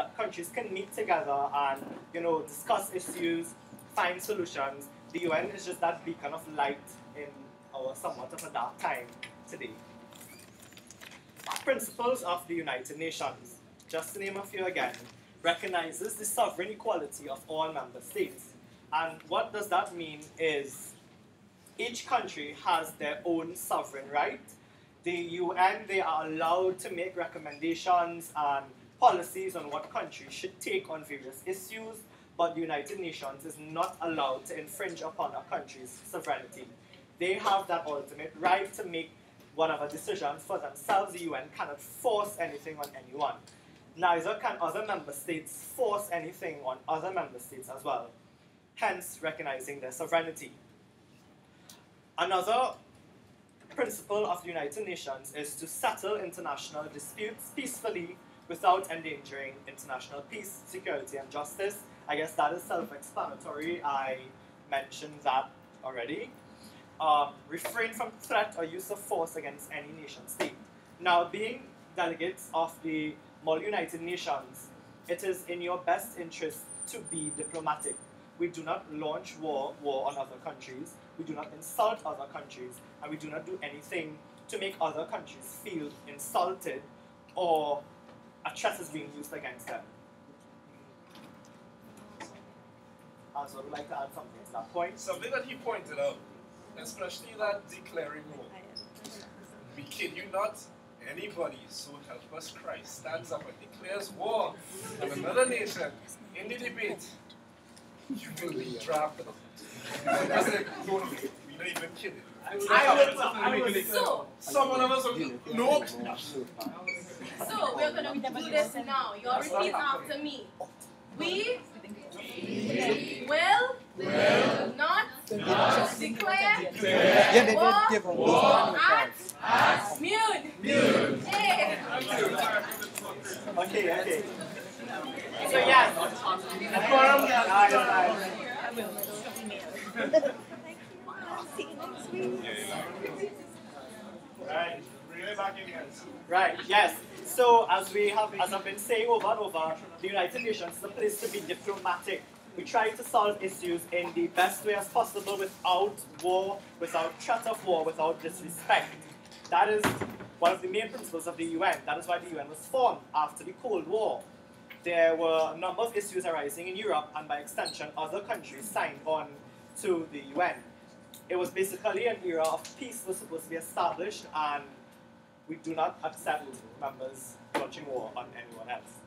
that countries can meet together and, discuss issues, find solutions. The UN is just that beacon of light in our somewhat of a dark time today. Principles of the United Nations, just to name a few again, recognizes the sovereign equality of all member states. And what does that mean is each country has their own sovereign right. The UN, they are allowed to make recommendations and policies on what countries should take on various issues, but the United Nations is not allowed to infringe upon a country's sovereignty. They have that ultimate right to make whatever decisions for themselves. The UN cannot force anything on anyone. Neither can other member states force anything on other member states as well, hence recognizing their sovereignty. Another principle of the United Nations is to settle international disputes peacefully without endangering international peace, security, and justice. I guess that is self-explanatory. I mentioned that already. Refrain from threat or use of force against any nation state. Now, being delegates of the United Nations, it is in your best interest to be diplomatic. We do not launch war on other countries, we do not insult other countries, and we do not do anything to make other countries feel insulted or a threat is being used against them. So I would like to add something to that point. Something that he pointed out, especially that declaring war. We kid you not, anybody, so help us Christ, stands up and declares war on another nation in the debate, you will be drafted. I said, no, we're not even kidding. So, someone of us will no. So, we're going to do this now. You all repeat after me. We will not declare war at Mune. Okay. So yes, Right, bring it back in here. Right, yes. So as I've been saying over and over, the United Nations is a place to be diplomatic. We try to solve issues in the best way as possible without war, without threat of war, without disrespect. That is one of the main principles of the UN. That is why the UN was formed after the Cold War. There were a number of issues arising in Europe, and by extension, other countries signed on to the UN. It was basically an era of peace was supposed to be established, and we do not accept members launching war on anyone else.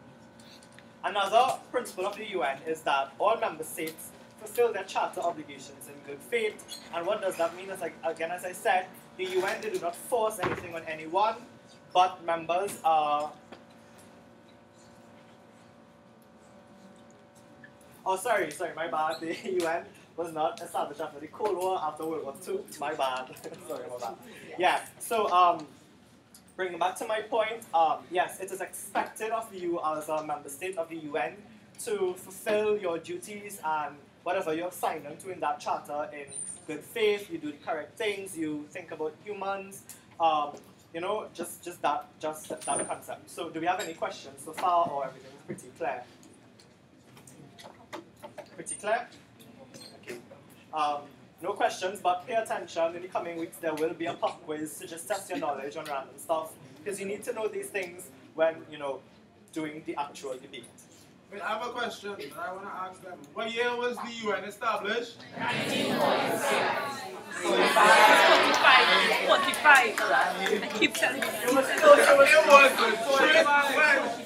Another principle of the UN is that all member states fulfill their charter obligations in good faith. And what does that mean? As I said, the UN, they do not force anything on anyone, but members are... Oh, sorry, my bad. The UN was not established after the Cold War, after World War II. My bad. Sorry about that. Yeah, so bringing back to my point, yes, it is expected of you as a member state of the UN to fulfill your duties and whatever you're signed on to in that charter in good faith. You do the correct things. You think about humans. Just that concept. So, do we have any questions so far, or everything's pretty clear? Pretty clear? Okay. No questions, but pay attention. In the coming weeks, there will be a pop quiz to just test your knowledge on random stuff, because you need to know these things when, doing the actual debate. Wait, I have a question that I want to ask them. What year was the UN established? 1945. 45. I keep telling you. It was 1945.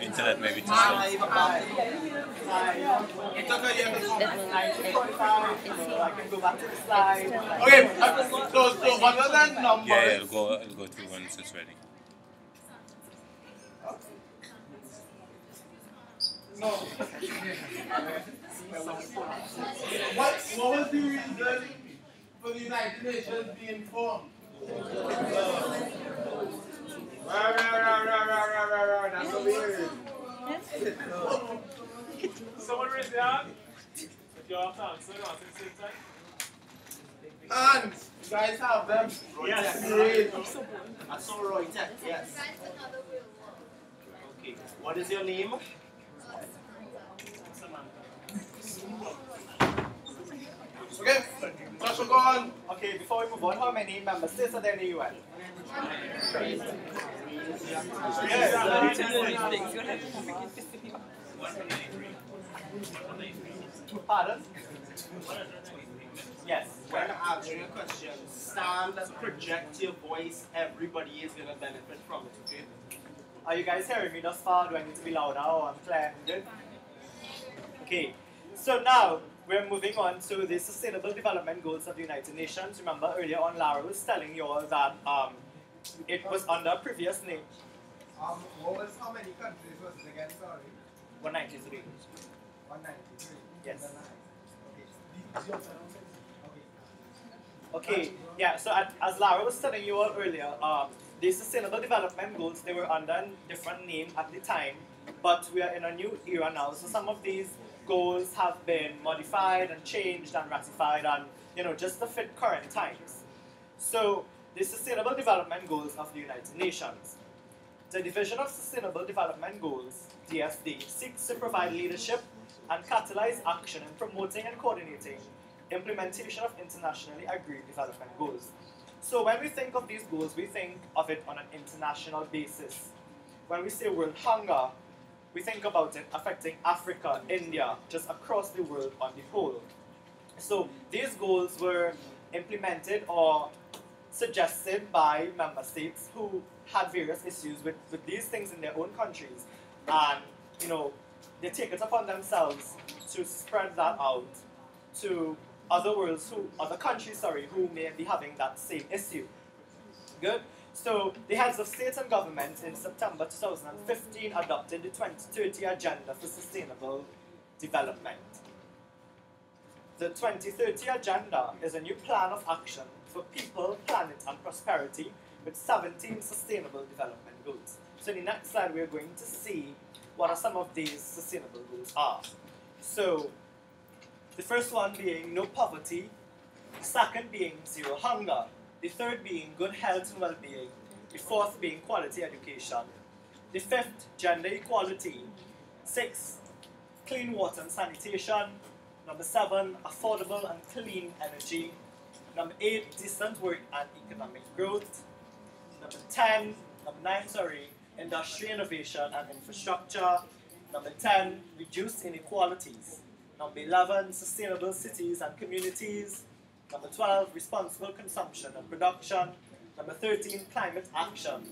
Internet maybe too slow. It took a year to go. 1945, I can go back to the slide. Okay, so other than numbers... Yeah, it'll go through once it's ready. No. What was the reason for the United Nations being formed? That's so weird. Someone raise their hand. If you have to answer, you answer at the same time. And you guys have them? Yes. Great. I saw Roy Tech, yes. Okay. What is your name? Okay. Let's go on. Okay, before we move on, how many member states are there in the UN? Pardon? Yes. When answering a question, stand and project your voice. Everybody is going to benefit from it, okay? Are you guys hearing me thus far? Do I need to be louder or I'm clear? Good? Okay. So now we're moving on to the Sustainable Development Goals of the United Nations. Remember earlier on Lara was telling you all that it was under a previous name. What was how many countries was it again? Sorry. 193. 193. Yes. Okay. Okay, yeah, so as Lara was telling you all earlier, the Sustainable Development Goals, they were under a different name at the time, but we are in a new era now, so some of these goals have been modified and changed and ratified and, just to fit current times. So, the Sustainable Development Goals of the United Nations. The Division of Sustainable Development Goals, DSD, seeks to provide leadership and catalyze action in promoting and coordinating implementation of internationally agreed development goals. So when we think of these goals, we think of it on an international basis. When we say world hunger, we think about it affecting Africa, India, just across the world on the whole. So these goals were implemented or suggested by member states who had various issues with these things in their own countries. And, they take it upon themselves to spread that out to other countries, who may be having that same issue. Good? So the heads of state and government in September 2015 adopted the 2030 Agenda for Sustainable Development. The 2030 Agenda is a new plan of action for people, planet, and prosperity with 17 sustainable development goals. So in the next slide, we're going to see what are some of these sustainable goals are. So the first one being no poverty, the second being zero hunger, the third being good health and well-being, the fourth being quality education, the fifth, gender equality, 6, clean water and sanitation, number 7, affordable and clean energy, number 8, decent work and economic growth, number 9, industry innovation and infrastructure, number 10, reduce inequalities, number 11, sustainable cities and communities, number 12, responsible consumption and production, number 13, climate action,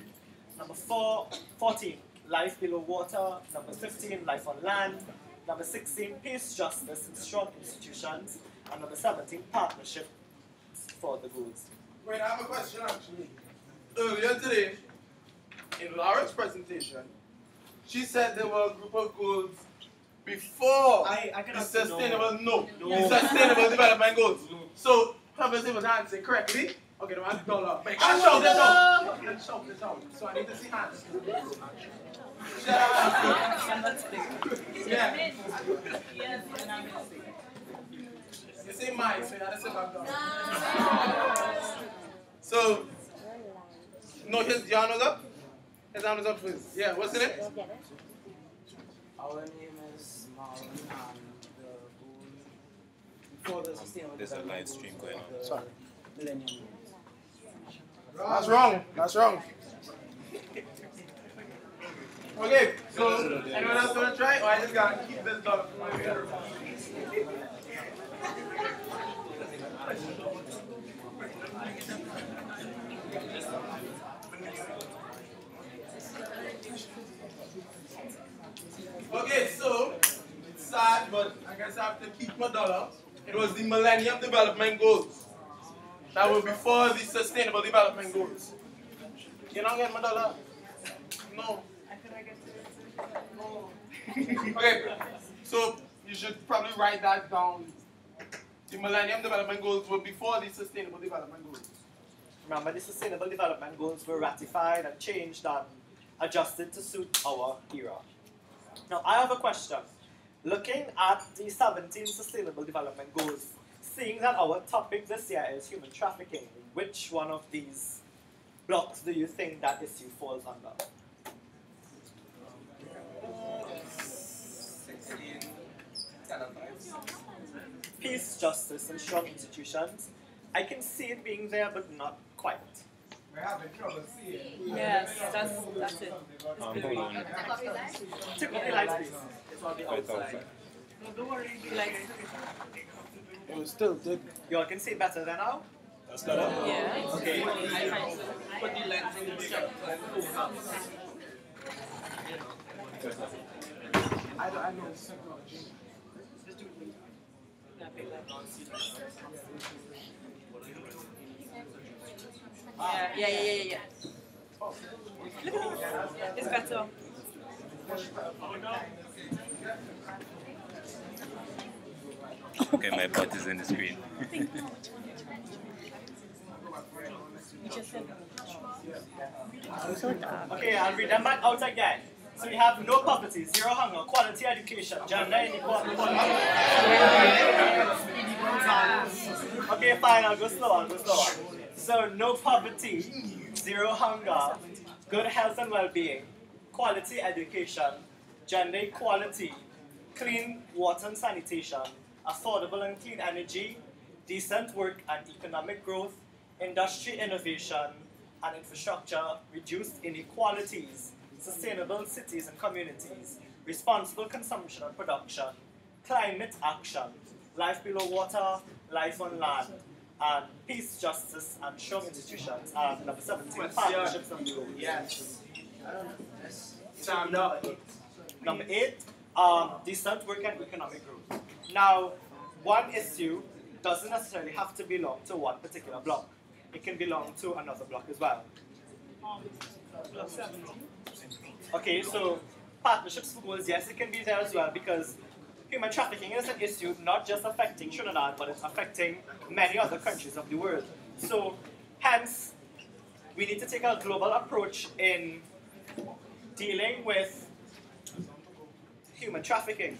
number 14, life below water, number 15, life on land, number 16, peace, justice, and strong institutions, and number 17, partnership for the goals. Wait, I have a question actually. Earlier today, in Laura's presentation, she said there were a group of goals before the sustainable sustainable development goals. So, whoever's able to answer correctly, okay, the one's dollar. Let's shout. So I need to see hands. Yeah. You say mine, so you have to say back down. So, no, his hand was up. His hand was up first. Yeah, what's in it? Our name is Marlon and the goal for the sustainable There's a live stream going on. Sorry. Millennium Goals. That's wrong. That's wrong. Okay, so anyone else want to try? Or I just got to keep this dog from my ear. Okay, so it's sad, but I guess I have to keep my dollar. It was the Millennium Development Goals that were before the Sustainable Development Goals. You're not getting my dollar? No. No. Okay, so you should probably write that down. The Millennium Development Goals were before the Sustainable Development Goals. Remember, the Sustainable Development Goals were ratified and changed and adjusted to suit our era. Now, I have a question. Looking at the 17 Sustainable Development Goals, seeing that our topic this year is human trafficking, which one of these blocks do you think that issue falls under? 16, 10 and 5. Peace, justice, and strong institutions. I can see it being there, but not quite. We're having trouble seeing. Yes, that's it. Hold on. Take off the lights, please. It's on the outside. Like, It was still good. You all can see better than now? That's better. yeah. Okay. Put the lens in the picture. I know it's technology. Yeah. Look at that. It's better. Okay, my butt is in the screen. Okay, I'll read them back out again. So we have no poverty, zero hunger, quality education, gender inequality. Okay, fine, I'll go slower. So no poverty, zero hunger, good health and well-being, quality education, gender equality, clean water and sanitation, affordable and clean energy, decent work and economic growth, industry innovation and infrastructure, reduced inequalities, sustainable cities and communities, responsible consumption and production, climate action, life below water, life on land, and peace, justice, and strong institutions. And number 17, partnerships and goals. Yes. Time up. Number 8, decent work and economic growth. Now, one issue doesn't necessarily have to belong to one particular block. It can belong to another block as well. Okay, so partnerships for goals, yes, it can be there as well, because human trafficking is an issue not just affecting Trinidad, but it's affecting many other countries of the world. So, hence, we need to take a global approach in dealing with human trafficking.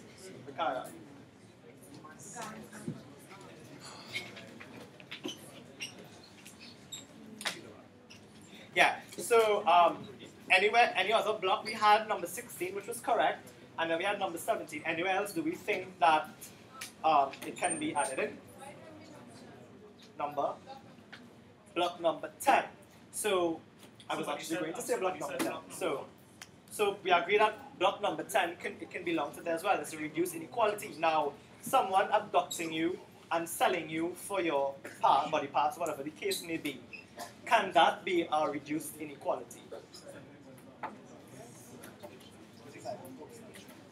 Ricardo. Yeah, so any other block we had number 16, which was correct, and then we had number 17. Anywhere else do we think that it can be added in? Block number 10. So I was actually going to say block number 10. So we agree that block number 10 can belong to there as well. It's a reduced inequality. Now, someone abducting you and selling you for your body parts, whatever the case may be, can that be a reduced inequality?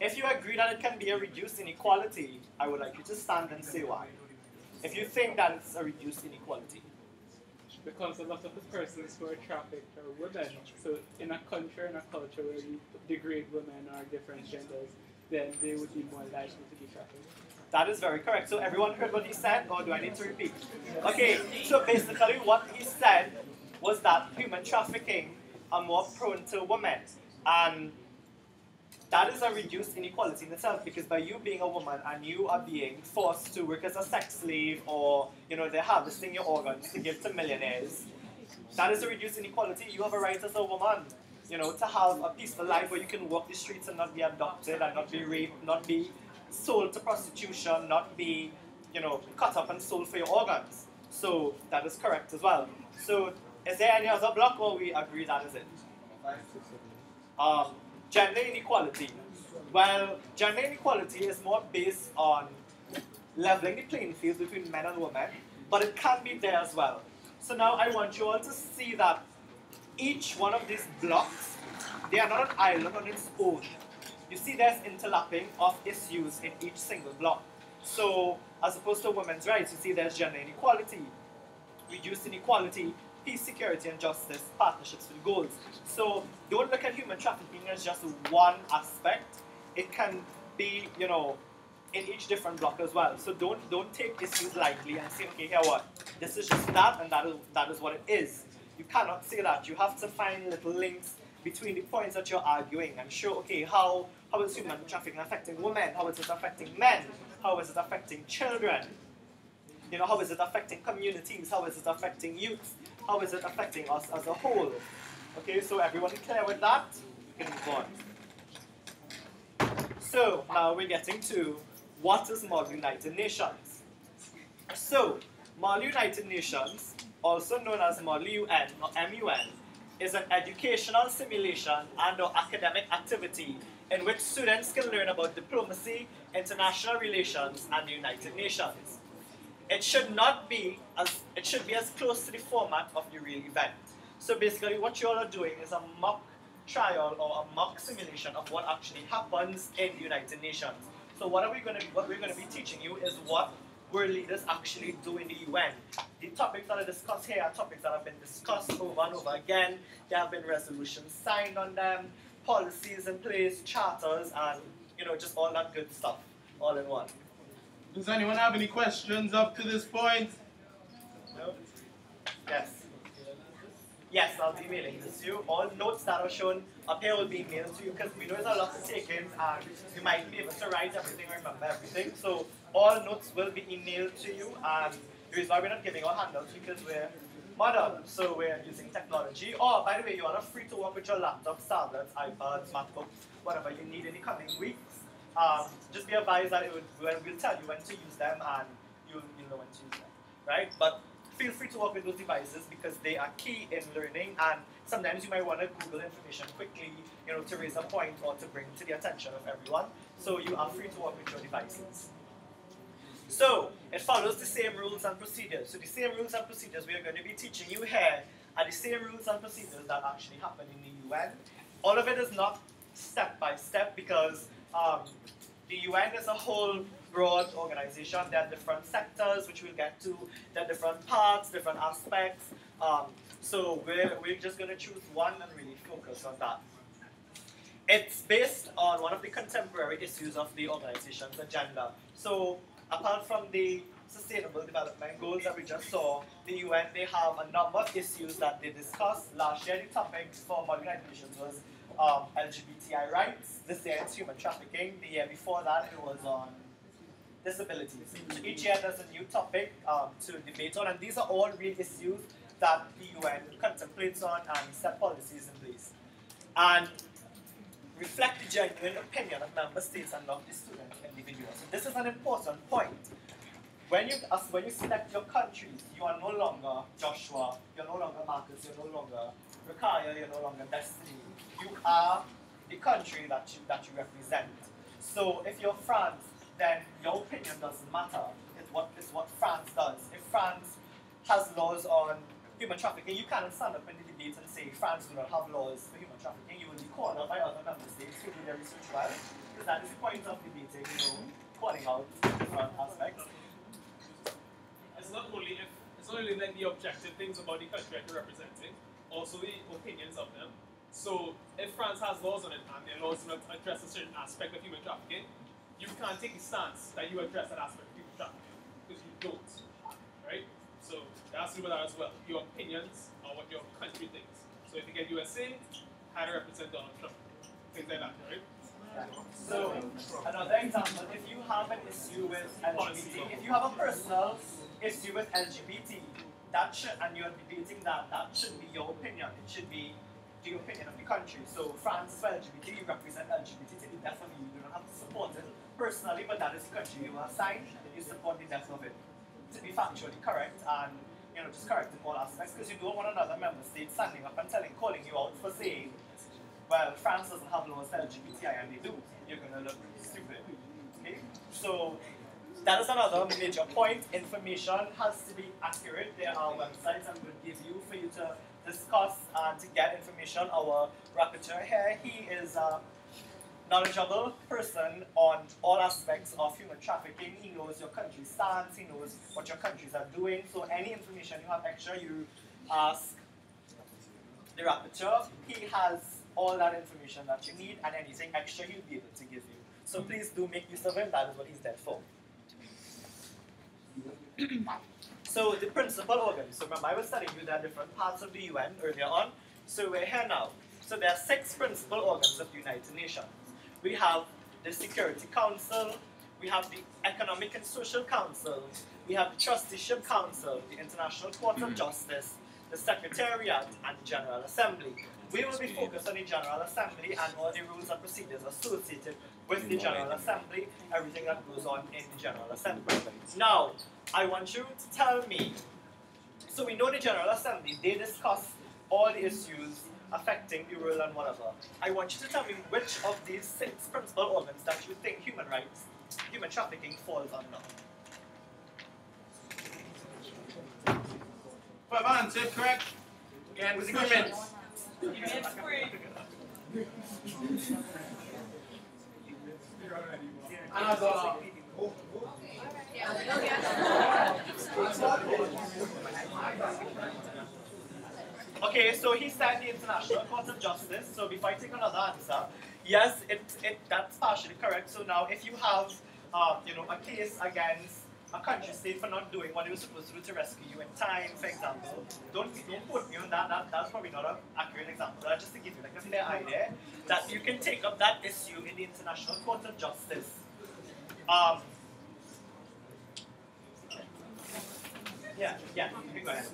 If you agree that it can be a reduced inequality, I would like you to stand and say why. If you think that it's a reduced inequality. Because a lot of the persons who are trafficked are women. So in a country and a culture where you degrade women or different genders, then they would be more likely to be trafficked. That is very correct. So everyone heard what he said, or do I need to repeat? Okay, so basically what he said was that human trafficking are more prone to women. And that is a reduced inequality in itself, because by you being a woman and you are being forced to work as a sex slave, or they're harvesting your organs to give to millionaires, that is a reduced inequality. You have a right as a woman, to have a peaceful life where you can walk the streets and not be abducted and not be raped, not be sold to prostitution, not be, cut up and sold for your organs. So that is correct as well. So is there any other block, or we agree that is it? Gender inequality. Well, gender inequality is more based on leveling the playing field between men and women, but it can be there as well. So now I want you all to see that each one of these blocks, they are not an island on its own. You see there's interlapping of issues in each single block. So as opposed to women's rights, you see there's gender inequality, reduced inequality, peace, security, and justice, partnerships with goals. So don't look at human trafficking as just one aspect. It can be, in each different block as well. So don't take issues lightly and say, okay, here what? This is just that, and that is what it is. You cannot say that. You have to find little links between the points that you're arguing and show, okay, how is human trafficking affecting women? How is it affecting men? How is it affecting children? You know, how is it affecting communities? How is it affecting youth? How is it affecting us as a whole? Okay, so everyone clear with that? We can move on. So now we're getting to what is Model United Nations. So Model United Nations, also known as Model UN or MUN, is an educational simulation and or academic activity in which students can learn about diplomacy, international relations, and the United Nations. It should be as close to the format of the real event. So basically what you all are doing is a mock trial or a mock simulation of what actually happens in the United Nations. So what we're going to be teaching you is what world leaders actually do in the UN. The topics that are discussed here are topics that have been discussed over and over again. There have been resolutions signed on them, policies in place, charters, and just all that good stuff, all in one. Does anyone have any questions up to this point? No? Yes. Yes, I'll be mailing this to you. All notes that are shown up here will be mailed to you because we know there's a lot to take in and you might be able to write everything or remember everything. So all notes will be emailed to you, and the reason why we're not giving out handouts because we're modern, so we're using technology. Oh, by the way, you are free to work with your laptops, tablets, iPads, MacBooks, whatever you need in the coming weeks. Just be advised that we'll tell you when to use them and you'll know when to use them, right? But feel free to work with those devices because they are key in learning, and sometimes you might want to Google information quickly, to raise a point or to bring to the attention of everyone. So you are free to work with your devices. So it follows the same rules and procedures. So the same rules and procedures we are going to be teaching you here are the same rules and procedures that actually happen in the UN. All of it is not step by step because the UN is a whole broad organization. There are different sectors, which we'll get to. There are different parts, different aspects. So we're just going to choose one and really focus on that. It's based on one of the contemporary issues of the organization's agenda. So apart from the Sustainable Development Goals that we just saw, the UN, they have a number of issues that they discussed. Last year, the topic for Model United Nations was LGBTI rights. This year, it's human trafficking. The year before that, it was on disabilities. So each year, there's a new topic to debate on, and these are all real issues that the UN contemplates on and set policies in place. And reflect the genuine opinion of member states and not the student individuals. So this is an important point. When you select your countries, you are no longer Joshua, you're no longer Marcus, you're no longer Rakaya, you're no longer Destiny. You are the country that you represent. So if you're France, then your opinion doesn't matter. It's what France does. If France has laws on human trafficking, you cannot stand up in the debate and say France do not have laws for human trafficking. You will be cornered by other member states who do their research well, because that is the point of debating, calling out different aspects. It's not only like the objective things about the country that you're representing, also the opinions of them. So if France has laws on it and their laws do not address a certain aspect of human trafficking, you can't take the stance that you address that aspect of human trafficking, because you don't, right? So that has to do with that as well. Your opinions are what your country thinks. So if you get USA, how to represent Donald Trump, things like that, right? So another example, if you have an issue with LGBT, if you have a personal issue with LGBT, and you're debating that should be your opinion. It should be the opinion of the country. So France for LGBT, you represent LGBT to the death of you. You don't have to support it personally, but that is the country you are assigned, and you support the death of it. To be factually correct and just correct in all aspects, because you don't want another member state standing up and calling you out for saying, well, France doesn't have laws for LGBTI and they do. You're gonna look stupid. Okay? So that is another major point. Information has to be accurate. There are websites I'm going to give you for you to discuss and to get information. Our rapporteur here, he is a knowledgeable person on all aspects of human trafficking. He knows your country's stance, he knows what your countries are doing. So any information you have extra, you ask the rapporteur. He has all that information that you need, and anything extra he'll be able to give you. So please do make use of him. That is what he's there for. So the principal organs. So remember, I was telling you there are different parts of the UN earlier on. So we're here now. So there are 6 principal organs of the United Nations. We have the Security Council, we have the Economic and Social Council, we have the Trusteeship Council, the International Court of Justice, the Secretariat, and the General Assembly. We will be focused on the General Assembly and all the rules and procedures associated with the General Assembly, everything that goes on in the General Assembly. Now, I want you to tell me, so we know the General Assembly, they discuss all the issues affecting the rule and whatever. I want you to tell me which of these 6 principal organs that you think human rights, human trafficking falls under. If I've answered correct, again, with agreement. Okay, so he said the International Court of Justice. So before I take another answer, yes, that's partially correct. So now, if you have, a case against a country state for not doing what it was supposed to do to rescue you in time, for example, don't quote me on that. That's probably not an accurate example. But just to give you like a fair idea that you can take up that issue in the International Court of Justice. Yeah, you can go ahead.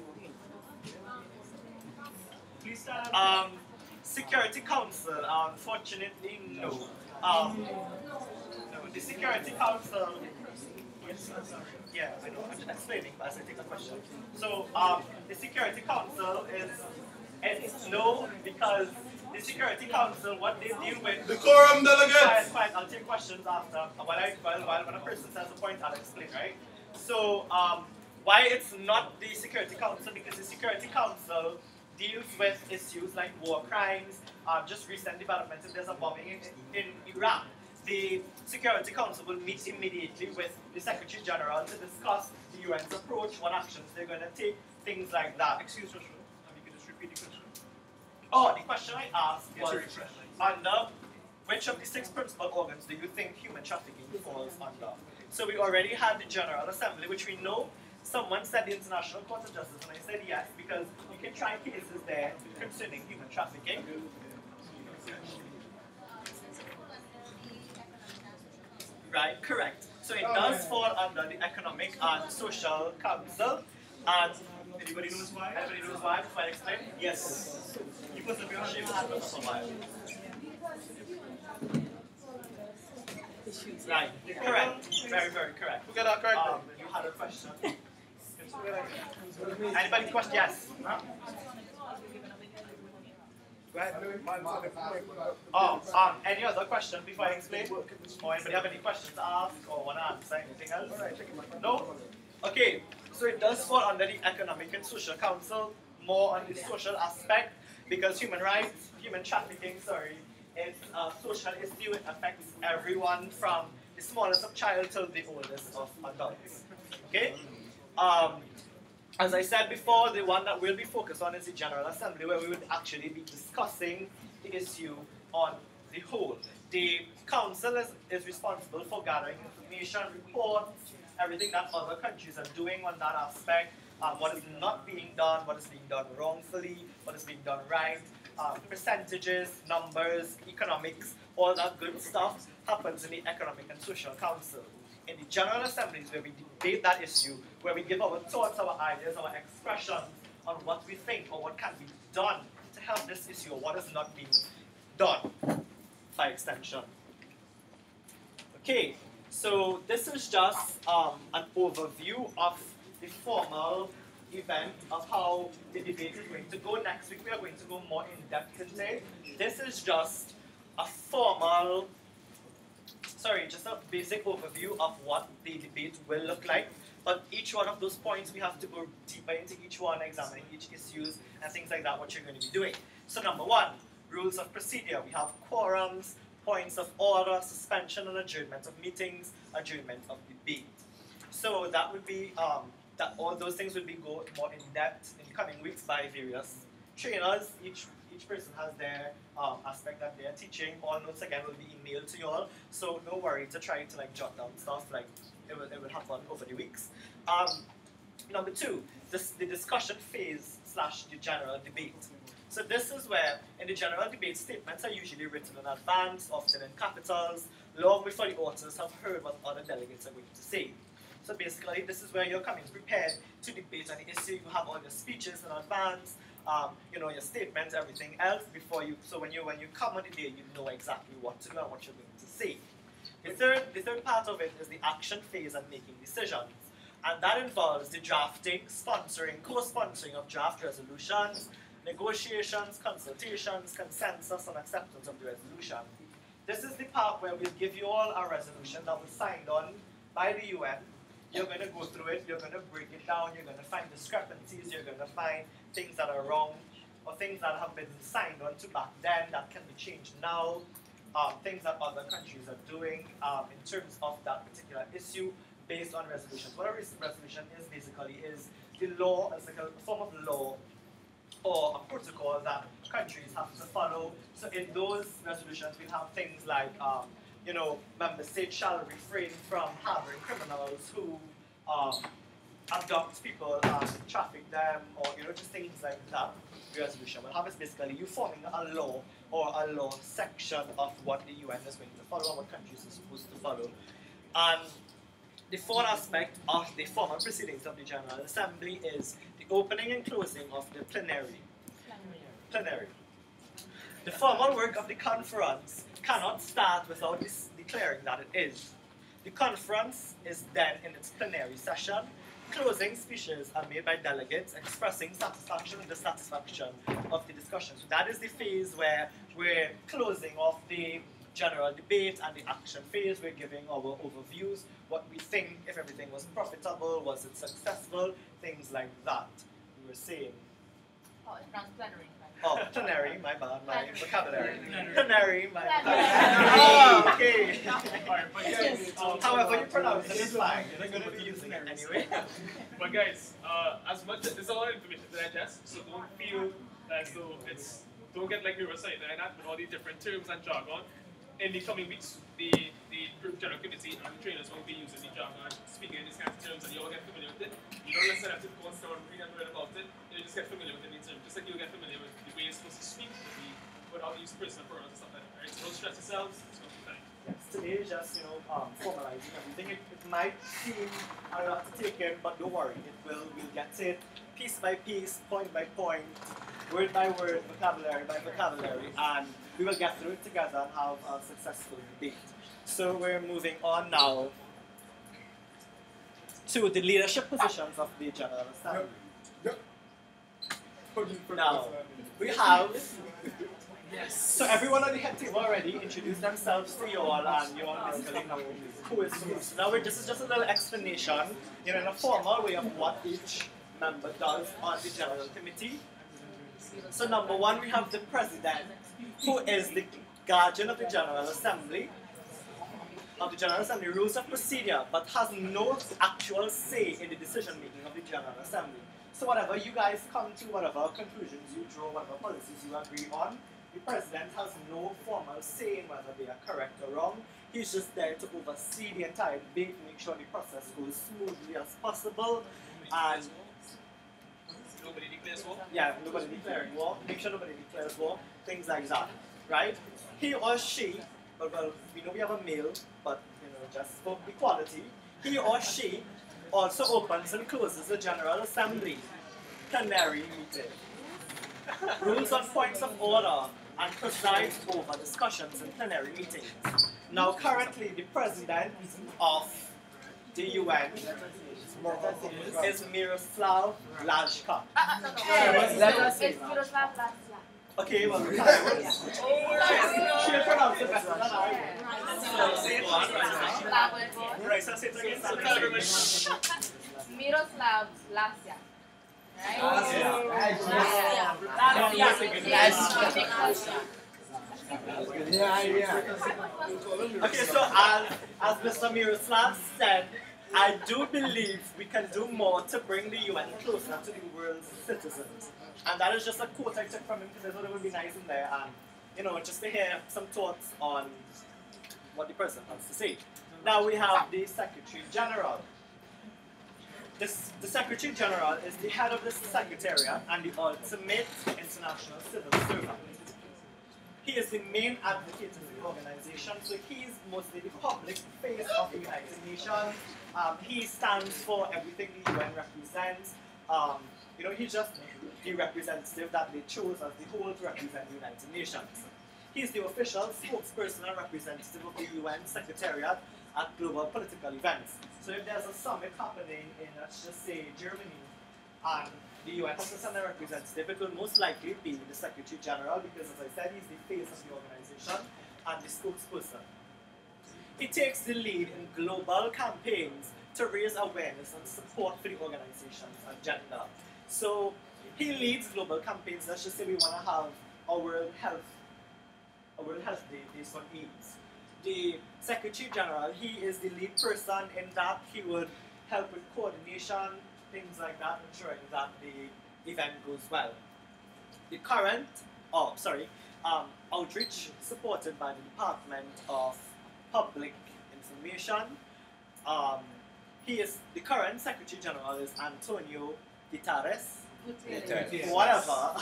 Please stand. Security Council, unfortunately, no. No, the Security Council. Yes, yeah, I know. I'm just explaining as I take the question. So, the Security Council is no, because the Security Council, what they deal with. The quorum delegates. Fine, I'll take questions after. When a person says a point, I'll explain, right? So, why it's not the Security Council? Because the Security Council deals with issues like war crimes, just recent developments. If there's a bombing in Iraq, the Security Council will meet immediately with the Secretary General to discuss the UN's approach, what actions they're going to take, things like that. Excuse me, you can just repeat the question. Oh, the question I asked was, under which of the 6 principal organs do you think human trafficking falls under? So we already had the General Assembly, which we know. Someone said the International Court of Justice, and I said yes, because you can try cases there concerning human trafficking. Right, correct. So it does fall under the Economic and Social Council. And anybody knows why? Everybody knows why? Before I explain? Yes. You must have been ashamed of it for a while. Right, correct. Very, very correct. Who got that correct? You had a question. Anybody question? Yes. Go ahead. Any other questions before I explain? Or anybody have any questions to ask or want to answer anything else? No? Okay, so it does fall under the Economic and Social Council, more on the social aspect, because human rights, human trafficking, it's a social issue. It affects everyone from the smallest of child till the oldest of adults. Okay? As I said before, the one that we'll be focused on is the General Assembly, where we would actually be discussing the issue on the whole. The Council is responsible for gathering information, reports, everything that other countries are doing on that aspect, what is not being done, what is being done wrongfully, what is being done right, percentages, numbers, economics, all that good stuff happens in the Economic and Social Council. In the General Assembly is where we debate that issue, where we give our thoughts, our ideas, our expressions on what we think or what can be done to help this issue or what is not being done by extension. Okay, so this is just an overview of the formal event of how the debate is going to go. Next week we are going to go more in depth today. This is just a formal, just a basic overview of what the debate will look like. But each one of those points, we have to go deeper into each one, examining each issues and things like that, what you're going to be doing. So number 1, rules of procedure. We have quorums, points of order, suspension and adjournment of meetings, adjournment of debate. So that would be, all those things will be go more in depth in the coming weeks by various trainers. Each person has their aspect that they're teaching. All notes again will be emailed to you all, so no worry to try to jot down stuff. It will happen over the weeks. Number 2, the discussion phase / the general debate. So this is where in the general debate statements are usually written in advance, often in capitals, long before the authors have heard what other delegates are going to say. So basically, this is where you're coming prepared to debate on the issue. You have all your speeches in advance, your statements, everything else before you. So when you come on the day, you know exactly what to do and what you're going to say. The third part of it is the action phase and making decisions. And that involves the drafting, sponsoring, co-sponsoring of draft resolutions, negotiations, consultations, consensus, and acceptance of the resolution. This is the part where we'll give you all a resolution that was signed on by the UN. You're going to go through it, you're going to break it down, you're going to find discrepancies, you're going to find things that are wrong, or things that have been signed on to back then that can be changed now, things that other countries are doing in terms of that particular issue based on resolutions. What a resolution is basically is the law, it's like a form of law or a protocol that countries have to follow. So in those resolutions, we have things like, member states shall refrain from harboring criminals who abduct people and traffic them, or just things like that. The resolution will have is basically you forming a law or a law section of what the UN is going to follow and what countries are supposed to follow. And the fourth aspect of the formal proceedings of the General Assembly is the opening and closing of the plenary. The formal work of the conference cannot start without declaring that it is. The conference is then in its plenary session. Closing speeches are made by delegates expressing satisfaction and dissatisfaction of the discussion. So that is the phase where we're closing off the general debate, and the action phase, we're giving our overviews, what we think, if everything was profitable, was it successful, things like that. We were saying. Oh, it's not plenary. Oh, plenary, my bad, my vocabulary. Plenary, my bad. Oh, okay. However you pronounce it is fine. You're going to be using it anyway. But guys, as much as there's a lot of information to digest, so don't feel as though don't get like we were saying like that with all these different terms and jargon. In the coming weeks, the General Committee and the trainers will be using the jargon, speaking in these kinds of terms, and you all get familiar with it. You don't necessarily have to go and start reading and read about it. You just get familiar with it in terms, just like you get familiar with the way you're supposed to speak, with how to use personal pronouns and stuff like that. Right? So don't stress yourselves. It's going to be fine. Yes, today is just formalizing everything. It might seem a lot to take in, but don't worry. We'll get it piece by piece, point by point, word by word, vocabulary by vocabulary, and we will get through it together and have a successful debate. So we're moving on now to the leadership positions of the General Assembly. Now, we have, so everyone on the head table already introduced themselves to you all, and you all basically know who is who. So now this is just a little explanation, in a formal way of what each member does on the General Committee. So number one, we have the President, who is the guardian of the General Assembly, rules of procedure, but has no actual say in the decision-making of the General Assembly. So whatever you guys come to, whatever conclusions you draw, whatever policies you agree on, the President has no formal say in whether they are correct or wrong. He's just there to oversee the entire debate, make sure the process goes smoothly as possible, and Nobody declares war? yeah, nobody declaring war, make sure nobody declares war, things like that, right? He or she, well, we know we have a male, but just for equality, he or she also opens and closes the General Assembly plenary meeting, rules on points of order, and presides over discussions in plenary meetings. Now, currently, the President of the UN is Miroslav Lajka. It's Miroslav Lajka. Okay, well, she'll pronounce it better than I will. Right, so say it again. Miroslav Lajka. Okay, so as Mr. Miroslav said, I do believe we can do more to bring the UN closer to the world's citizens. And that is just a quote I took from him because I thought it would be nice in there, and just to hear some thoughts on what the president has to say. Now we have the Secretary General. The Secretary General is the head of the Secretariat and the ultimate international civil servant. He is the main advocate of the organization, so he is mostly the public face of the United Nations. He stands for everything the UN represents. He's just the representative that they chose as the whole to represent the United Nations. He's the official spokesperson and representative of the UN Secretariat at global political events. So if there's a summit happening in, let's just say, Germany, and the UN has to send a representative, it will most likely be the Secretary General, because as I said, he's the face of the organization and the spokesperson. He takes the lead in global campaigns to raise awareness and support for the organization's agenda. So he leads global campaigns. Let's just say we want to have a World Health Day based on AIDS. The Secretary General, he is the lead person in that. He would help with coordination, things like that, ensuring that the event goes well. The current, outreach supported by the Department of Public Information. The current Secretary General is Antonio Guterres. Whatever.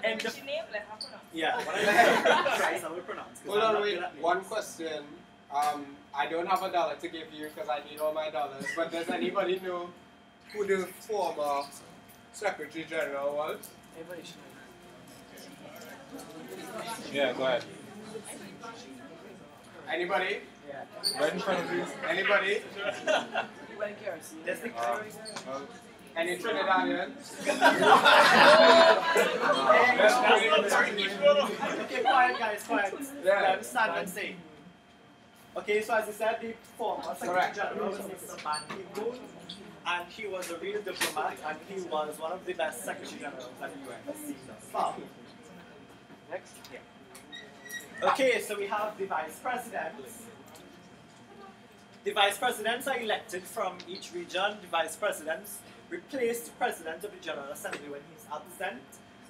And the, yeah, I will pronounce. Hold on, wait. One question. I don't have $1 to give you because I need all my dollars. But does anybody know who the former Secretary General was? Yeah, go ahead. Anybody? Yeah. Right in front of you. Anybody? There's the Any Trinidadians? Okay, quiet guys, quiet. Yeah. Stand and say. Okay, so as I said, the former Secretary General was Mr. Ban Ki-moon, and he was a real diplomat, and he was one of the best Secretary Generals that the UN has seen thus far. Next. Yeah. Okay, so we have the Vice Presidents. The Vice Presidents are elected from each region. The Vice Presidents replace the President of the General Assembly when he's absent.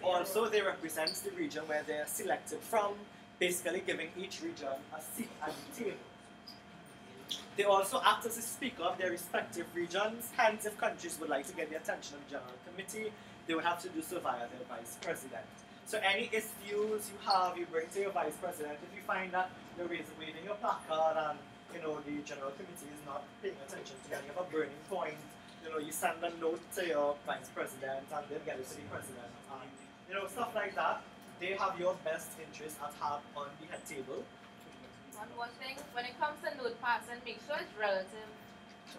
Also, they represent the region where they are selected from, basically giving each region a seat at the table. They also act as a speaker of their respective regions. Hence, if countries would like to get the attention of the General Committee, they would have to do so via their Vice President. So any issues you have, you bring to your Vice President. If you find that you're waving your placard and the General Committee is not paying attention to any of a burning point, you send a note to your Vice President and they'll get it to the President. And, stuff like that. They have your best interest at heart on the head table. One more thing, when it comes to note passing, make sure it's relative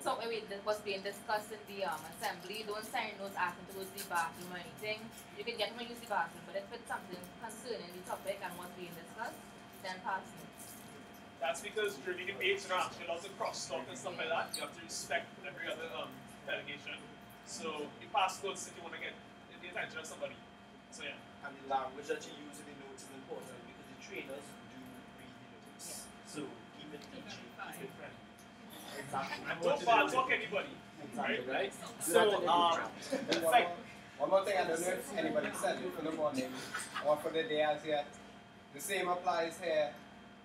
to what was being discussed in the assembly. Don't sign notes asking to go to the bathroom or anything. You can get them and use the bathroom, but if it's something concerning the topic and what's being discussed, then pass notes. That's because during the debates, you're not asking lots of cross-talk and stuff like that. You have to respect every other delegation. So you pass notes if you want to get the attention of somebody. So yeah. And the language that you use in the notes is important because the trainers do read the notes. So keep it PG, keep it friendly. Exactly. And don't bad talk anybody. Exactly, right? So, one more thing, I don't know if anybody said it for the morning or for the day as yet. The same applies here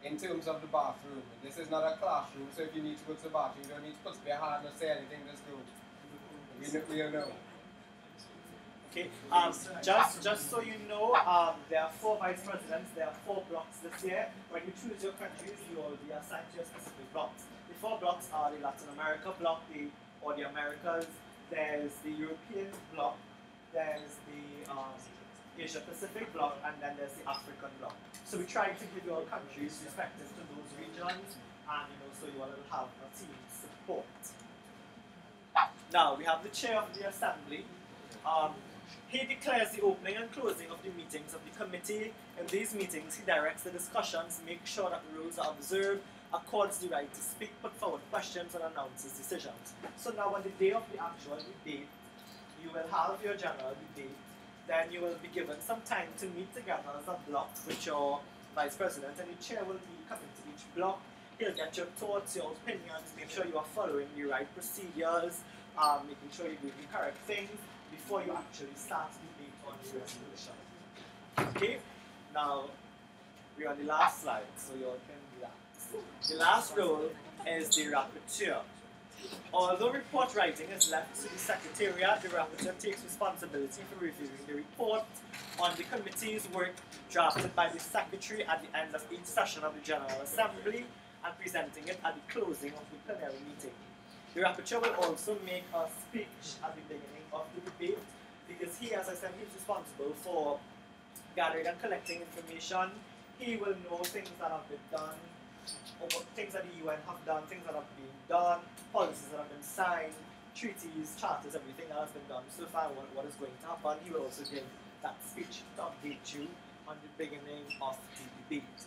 in terms of the bathroom. This is not a classroom, so if you need to go to the bathroom, you don't need to put your hand or say anything, just go. We don't know. Okay, just so you know, there are 4 vice presidents, there are 4 blocks this year. When you choose your countries, you will be assigned to your specific blocks. The 4 blocks are the Latin America block, or the Americas, there's the European block, there's the Asia Pacific block, and then there's the African block. So we try to give your countries respective to those regions, and so you will have a team support. Now we have the chair of the assembly. He declares the opening and closing of the meetings of the committee. In these meetings, he directs the discussions, makes sure that the rules are observed, accords the right to speak, put forward questions, and announces decisions. So now on the day of the actual debate, you will have your general debate. Then you will be given some time to meet together as a block with your vice president, and the chair will be coming to each block. He'll get your thoughts, your opinions, make sure you are following the right procedures, making sure you do the correct things before you actually start the debate on the resolution. Okay, now we're on the last slide, so you all can relax. The last role is the rapporteur. Although report writing is left to the Secretariat, the Rapporteur takes responsibility for reviewing the report on the committee's work drafted by the Secretary at the end of each session of the General Assembly and presenting it at the closing of the plenary meeting. The Rapporteur will also make a speech at the beginning of the debate because he, as I said, he's responsible for gathering and collecting information. He will know things that have been done, or things that the UN have done, things that have been done, policies that have been signed, treaties, charters, everything that has been done so far, what is going to happen. He will also give that speech to update you on the beginning of the debate.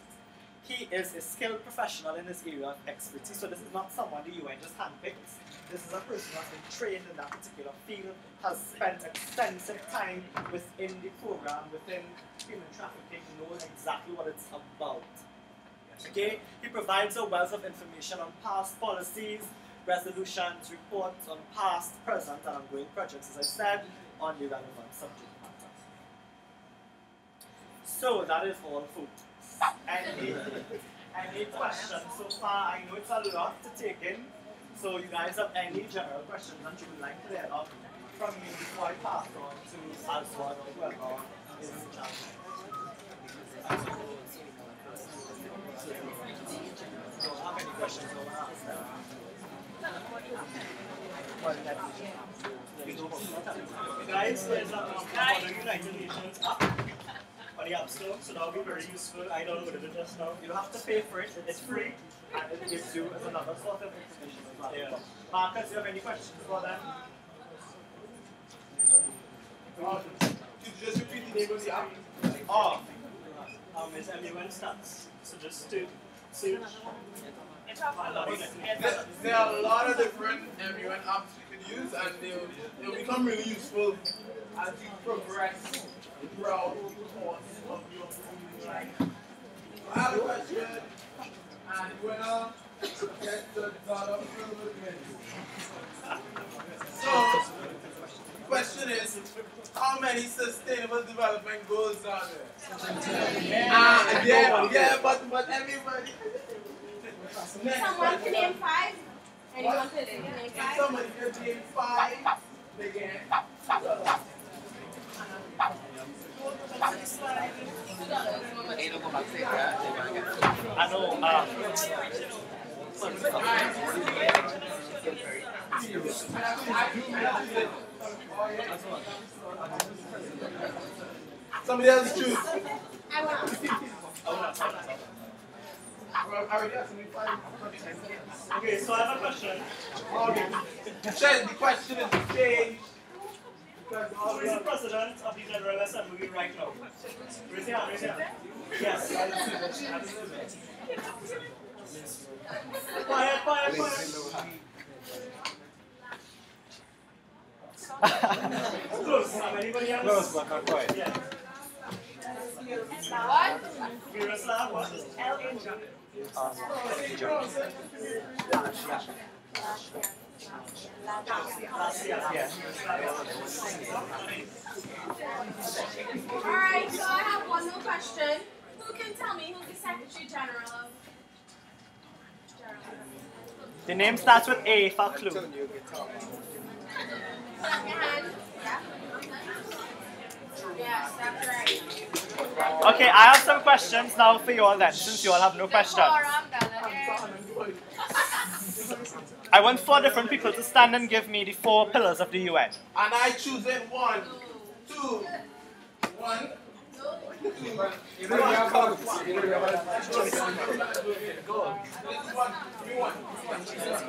He is a skilled professional in this area of expertise, so this is not someone the UN just handpicks. This is a person who has been trained in that particular field, has spent extensive time within the program, within human trafficking, knows exactly what it's about. Okay? He provides a wealth of information on past policies, resolutions, reports on past, present, and ongoing projects, as I said, on the relevant subject matter. So that is all, folks. Any questions so far? I know it's a lot to take in. So you guys have any general questions that you would like cleared up from me before I pass on to Aswan or whoever is in charge? Do you have any questions you want to ask them? Guys, there's a United Nations app on the App Store, so that will be very useful. I downloaded it just now. You don't have to pay for it, it's free, and it gives you another sort of information as well. Yeah. Marcus, do you have any questions for them? Could you just repeat the name of the app? Oh, it's MUN Stats. So just to search. There are a lot of different MUN apps you could use, and they'll become really useful as you progress throughout the course of your life. I have a question, and the winner gets the dollar privilege. So, the question is, how many sustainable development goals are there? Yeah, but everybody. Someone can name 5? Anyone can name 5? Somebody can name 5. They can. I know. Somebody else choose. I want. Okay, so I have a question. Okay. The question is changed. Who is the president of the General Assembly right now? Raise your hand, raise your hand. Yes. Quiet. Close. Anybody else? Close, but not quite. Yeah. What? Miroslav, what? Alright, so I have one more question. Who can tell me who's the Secretary General of? The name starts with A for clue. Clap your hand. Yeah. Yes, that's right. Okay, I have some questions now for you all then, since you all have no questions. I want 4 different people to stand and give me the 4 pillars of the UN. And I choose it 1, 2, 1.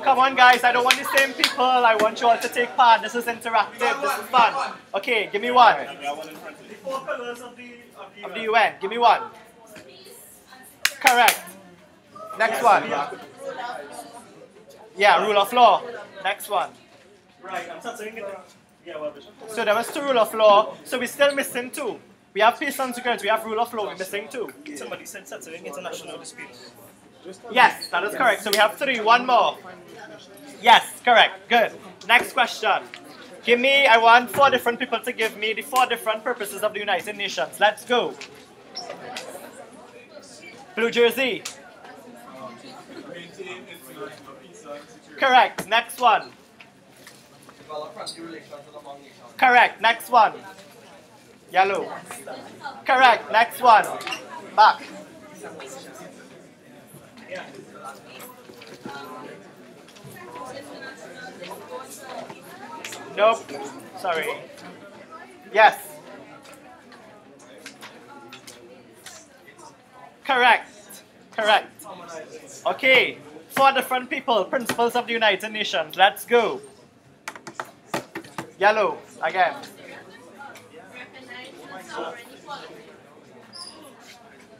Come on guys, I don't want the same people. I want you all to take part. This is interactive. This is fun. Okay, give me 1. The 4 pillars of the UN. Give me 1. Correct. Next one. Yeah, rule of law. Next one. Right, I'm starting it. Yeah, well, so there was 2 rule of law. So we're still missing 2. We have peace and security. We have rule of law. We're missing 2. Somebody said settling international disputes. Yes, that is correct. So we have 3. 1 more. Yes, correct. Good. Next question. Give me, I want 4 different people to give me the 4 different purposes of the United Nations. Let's go. Blue Jersey. Maintain its peace and security. Correct. Next one. Develop friendly relations among nations. Correct. Next one. Yellow. Correct. Next one. Back. Nope. Sorry. Yes. Correct. Correct. Okay. 4 different people. Principles of the United Nations. Let's go. Yellow. Again.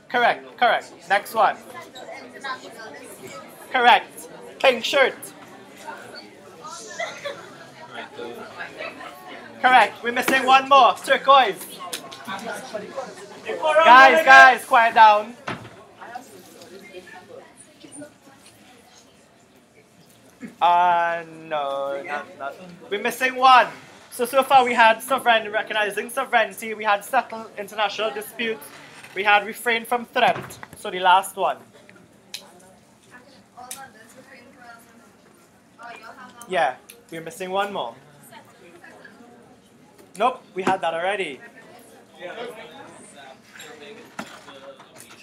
Correct. Correct. Next one. Correct. Pink shirt. Correct. We're missing one more. Turquoise. Guys, quiet down. No, not. We're missing one. So far we had recognizing sovereignty, we had settled international disputes, we had refrain from threat. So the last one. Yeah, we're missing one more. Nope, we had that already.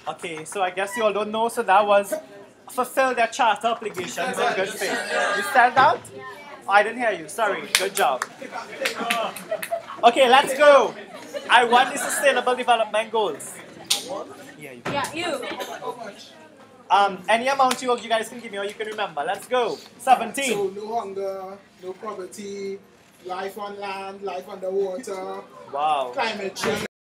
Okay, so I guess you all don't know, so that was fulfill their charter obligations in good faith. You said that? Oh, I didn't hear you, sorry, good job. Okay, let's go. I want the Sustainable Development Goals. Yeah, you. Any amount you guys can give me or you can remember. Let's go. 17. So no hunger, no poverty, life on land, life underwater, wow. Climate change.